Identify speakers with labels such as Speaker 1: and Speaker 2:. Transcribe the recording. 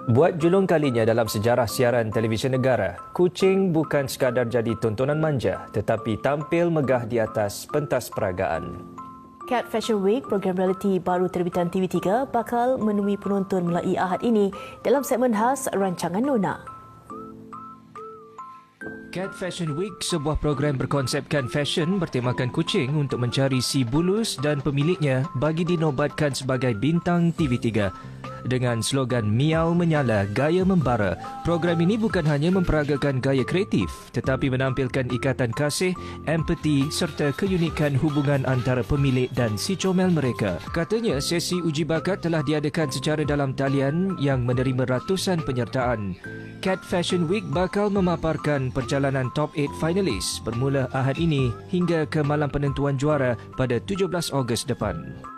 Speaker 1: Buat julung kalinya dalam sejarah siaran televisyen negara, kucing bukan sekadar jadi tontonan manja tetapi tampil megah di atas pentas peragaan.
Speaker 2: Cat Fashion Week, program realiti baru terbitan TV3 bakal menemui penonton mulai Ahad ini dalam segmen khas Rancangan Nona.
Speaker 1: Cat Fashion Week, sebuah program berkonsepkan fashion bertemakan kucing untuk mencari si bulus dan pemiliknya bagi dinobatkan sebagai bintang TV3. Dengan slogan Miau Menyala, Gaya Membara, program ini bukan hanya memperagakan gaya kreatif tetapi menampilkan ikatan kasih, empati serta keunikan hubungan antara pemilik dan si comel mereka. Katanya, sesi uji bakat telah diadakan secara dalam talian yang menerima ratusan penyertaan. Cat Fashion Week bakal memaparkan perjalanan top 8 finalis bermula Ahad ini hingga ke malam penentuan juara pada 17 Ogos depan.